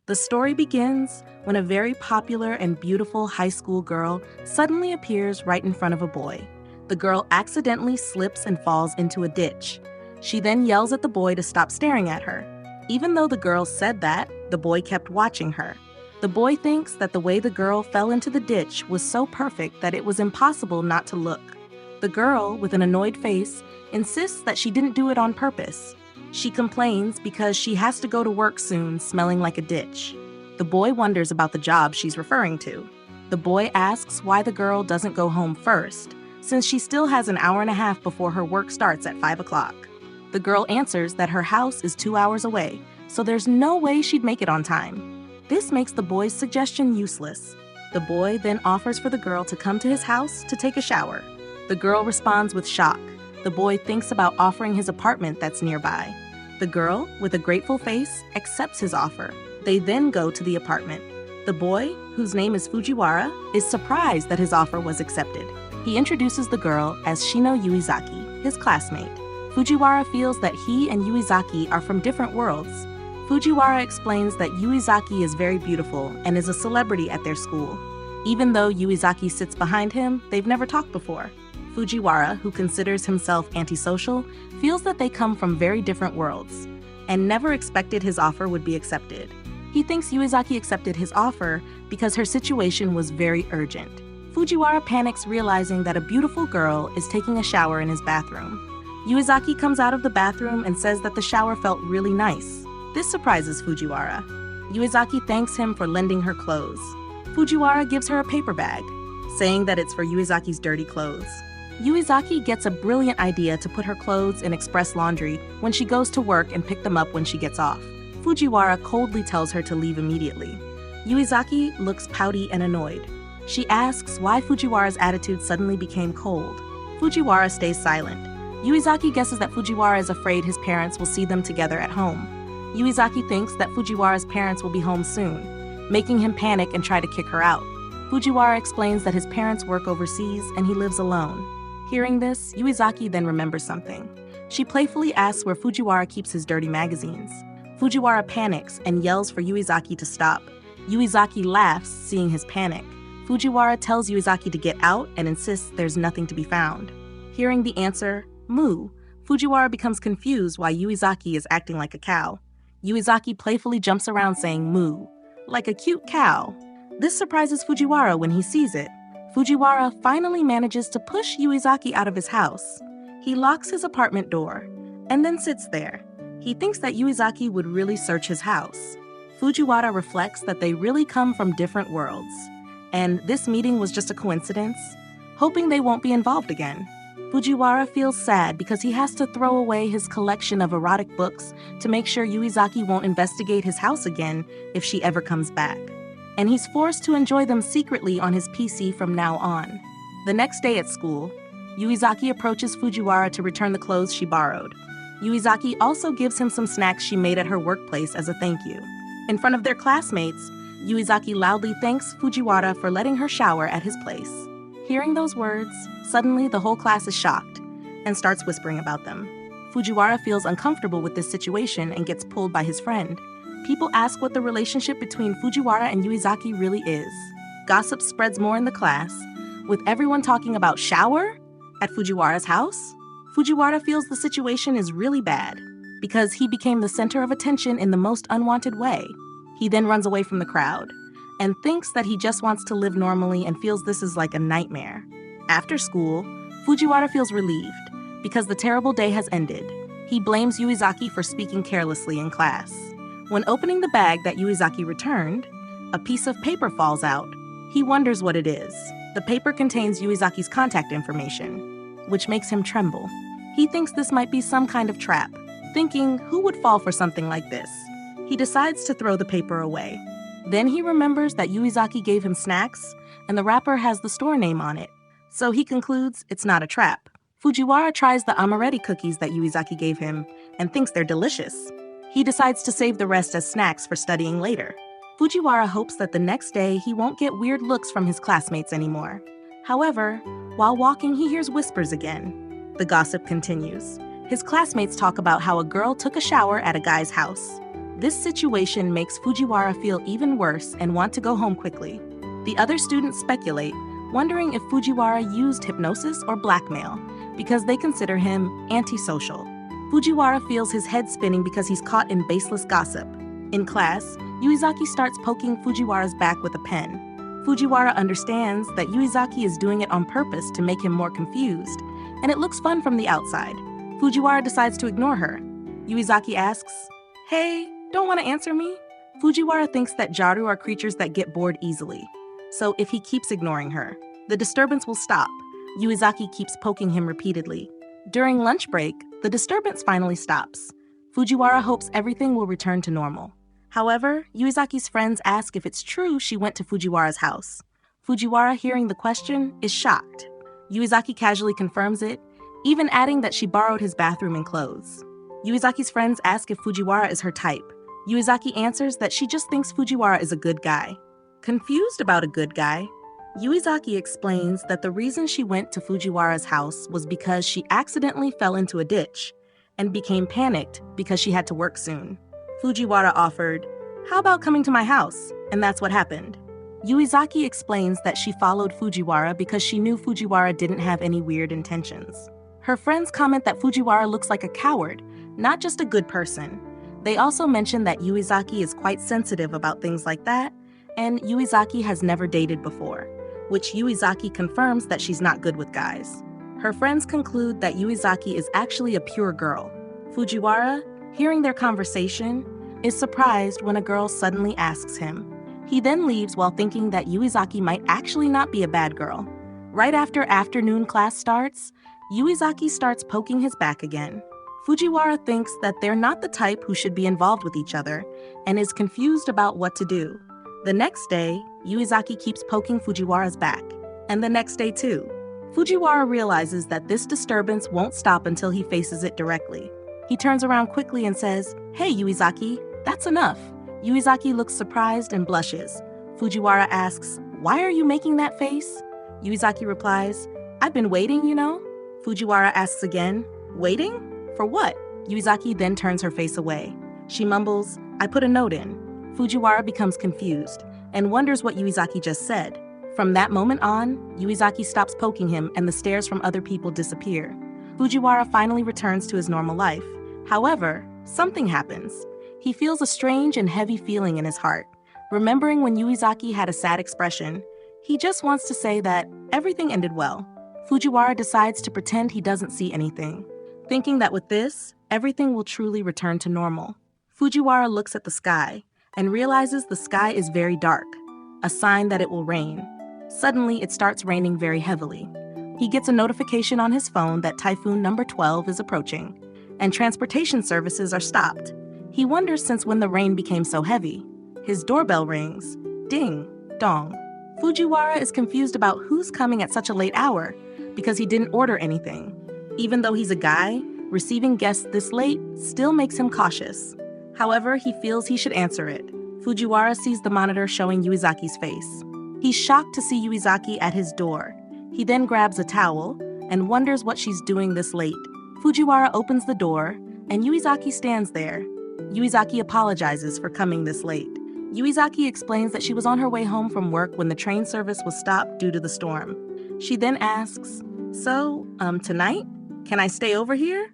The story begins when a very popular and beautiful high school girl suddenly appears right in front of a boy. The girl accidentally slips and falls into a ditch. She then yells at the boy to stop staring at her. Even though the girl said that, the boy kept watching her. The boy thinks that the way the girl fell into the ditch was so perfect that it was impossible not to look. The girl, with an annoyed face, insists that she didn't do it on purpose. She complains because she has to go to work soon, smelling like a ditch. The boy wonders about the job she's referring to. The boy asks why the girl doesn't go home first, since she still has an hour and a half before her work starts at 5 o'clock. The girl answers that her house is 2 hours away, so there's no way she'd make it on time. This makes the boy's suggestion useless. The boy then offers for the girl to come to his house to take a shower. The girl responds with shock. The boy thinks about offering his apartment that's nearby. The girl, with a grateful face, accepts his offer. They then go to the apartment. The boy, whose name is Fujiwara, is surprised that his offer was accepted. He introduces the girl as Shino Yuizaki, his classmate. Fujiwara feels that he and Yuizaki are from different worlds. Fujiwara explains that Yuizaki is very beautiful and is a celebrity at their school. Even though Yuizaki sits behind him, they've never talked before. Fujiwara, who considers himself antisocial, feels that they come from very different worlds, and never expected his offer would be accepted. He thinks Yuizaki accepted his offer because her situation was very urgent. Fujiwara panics, realizing that a beautiful girl is taking a shower in his bathroom. Yuizaki comes out of the bathroom and says that the shower felt really nice. This surprises Fujiwara. Yuizaki thanks him for lending her clothes. Fujiwara gives her a paper bag, saying that it's for Yuizaki's dirty clothes. Yuizaki gets a brilliant idea to put her clothes in express laundry when she goes to work and pick them up when she gets off. Fujiwara coldly tells her to leave immediately. Yuizaki looks pouty and annoyed. She asks why Fujiwara's attitude suddenly became cold. Fujiwara stays silent. Yuizaki guesses that Fujiwara is afraid his parents will see them together at home. Yuizaki thinks that Fujiwara's parents will be home soon, making him panic and try to kick her out. Fujiwara explains that his parents work overseas and he lives alone. Hearing this, Yuizaki then remembers something. She playfully asks where Fujiwara keeps his dirty magazines. Fujiwara panics and yells for Yuizaki to stop. Yuizaki laughs, seeing his panic. Fujiwara tells Yuizaki to get out and insists there's nothing to be found. Hearing the answer, moo, Fujiwara becomes confused why Yuizaki is acting like a cow. Yuizaki playfully jumps around saying moo, like a cute cow. This surprises Fujiwara when he sees it. Fujiwara finally manages to push Yuizaki out of his house. He locks his apartment door and then sits there. He thinks that Yuizaki would really search his house. Fujiwara reflects that they really come from different worlds, and this meeting was just a coincidence, hoping they won't be involved again. Fujiwara feels sad because he has to throw away his collection of erotic books to make sure Yuizaki won't investigate his house again if she ever comes back. And he's forced to enjoy them secretly on his PC from now on. The next day at school, Yuizaki approaches Fujiwara to return the clothes she borrowed. Yuizaki also gives him some snacks she made at her workplace as a thank you. In front of their classmates, Yuizaki loudly thanks Fujiwara for letting her shower at his place. Hearing those words, suddenly the whole class is shocked and starts whispering about them. Fujiwara feels uncomfortable with this situation and gets pulled by his friend. People ask what the relationship between Fujiwara and Yuizaki really is. Gossip spreads more in the class, with everyone talking about shower at Fujiwara's house. Fujiwara feels the situation is really bad because he became the center of attention in the most unwanted way. He then runs away from the crowd and thinks that he just wants to live normally and feels this is like a nightmare. After school, Fujiwara feels relieved because the terrible day has ended. He blames Yuizaki for speaking carelessly in class. When opening the bag that Yuizaki returned, a piece of paper falls out. He wonders what it is. The paper contains Yuizaki's contact information, which makes him tremble. He thinks this might be some kind of trap, thinking who would fall for something like this. He decides to throw the paper away. Then he remembers that Yuizaki gave him snacks, and the wrapper has the store name on it, so he concludes it's not a trap. Fujiwara tries the amaretti cookies that Yuizaki gave him and thinks they're delicious. He decides to save the rest as snacks for studying later. Fujiwara hopes that the next day he won't get weird looks from his classmates anymore. However, while walking, he hears whispers again. The gossip continues. His classmates talk about how a girl took a shower at a guy's house. This situation makes Fujiwara feel even worse and want to go home quickly. The other students speculate, wondering if Fujiwara used hypnosis or blackmail, because they consider him antisocial. Fujiwara feels his head spinning because he's caught in baseless gossip. In class, Yuizaki starts poking Fujiwara's back with a pen. Fujiwara understands that Yuizaki is doing it on purpose to make him more confused, and it looks fun from the outside. Fujiwara decides to ignore her. Yuizaki asks, "Hey, don't want to answer me?" Fujiwara thinks that Gyaru are creatures that get bored easily, so if he keeps ignoring her, the disturbance will stop. Yuizaki keeps poking him repeatedly. During lunch break, the disturbance finally stops. Fujiwara hopes everything will return to normal. However, Yuizaki's friends ask if it's true she went to Fujiwara's house. Fujiwara, hearing the question, is shocked. Yuizaki casually confirms it, even adding that she borrowed his bathroom and clothes. Yuizaki's friends ask if Fujiwara is her type. Yuizaki answers that she just thinks Fujiwara is a good guy. Confused about a good guy, Yuizaki explains that the reason she went to Fujiwara's house was because she accidentally fell into a ditch and became panicked because she had to work soon. Fujiwara offered, "How about coming to my house?" And that's what happened. Yuizaki explains that she followed Fujiwara because she knew Fujiwara didn't have any weird intentions. Her friends comment that Fujiwara looks like a coward, not just a good person. They also mention that Yuizaki is quite sensitive about things like that, and Yuizaki has never dated before, which Yuizaki confirms that she's not good with guys. Her friends conclude that Yuizaki is actually a pure girl. Fujiwara, hearing their conversation, is surprised when a girl suddenly asks him. He then leaves while thinking that Yuizaki might actually not be a bad girl. Right after afternoon class starts, Yuizaki starts poking his back again. Fujiwara thinks that they're not the type who should be involved with each other and is confused about what to do. The next day, Yuizaki keeps poking Fujiwara's back, and the next day too. Fujiwara realizes that this disturbance won't stop until he faces it directly. He turns around quickly and says, "Hey, Yuizaki, that's enough." Yuizaki looks surprised and blushes. Fujiwara asks, "Why are you making that face?" Yuizaki replies, "I've been waiting, you know." Fujiwara asks again, "Waiting? For what?" Yuizaki then turns her face away. She mumbles, "I put a note in." Fujiwara becomes confused and wonders what Yuizaki just said. From that moment on, Yuizaki stops poking him and the stares from other people disappear. Fujiwara finally returns to his normal life. However, something happens. He feels a strange and heavy feeling in his heart. Remembering when Yuizaki had a sad expression, he just wants to say that everything ended well. Fujiwara decides to pretend he doesn't see anything, thinking that with this, everything will truly return to normal. Fujiwara looks at the sky and realizes the sky is very dark, a sign that it will rain. Suddenly, it starts raining very heavily. He gets a notification on his phone that typhoon number 12 is approaching, and transportation services are stopped. He wonders since when the rain became so heavy. His doorbell rings. Ding, dong. Fujiwara is confused about who's coming at such a late hour because he didn't order anything. Even though he's a guy, receiving guests this late still makes him cautious. However, he feels he should answer it. Fujiwara sees the monitor showing Yuizaki's face. He's shocked to see Yuizaki at his door. He then grabs a towel and wonders what she's doing this late. Fujiwara opens the door, and Yuizaki stands there. Yuizaki apologizes for coming this late. Yuizaki explains that she was on her way home from work when the train service was stopped due to the storm. She then asks, "So, tonight? Can I stay over here?"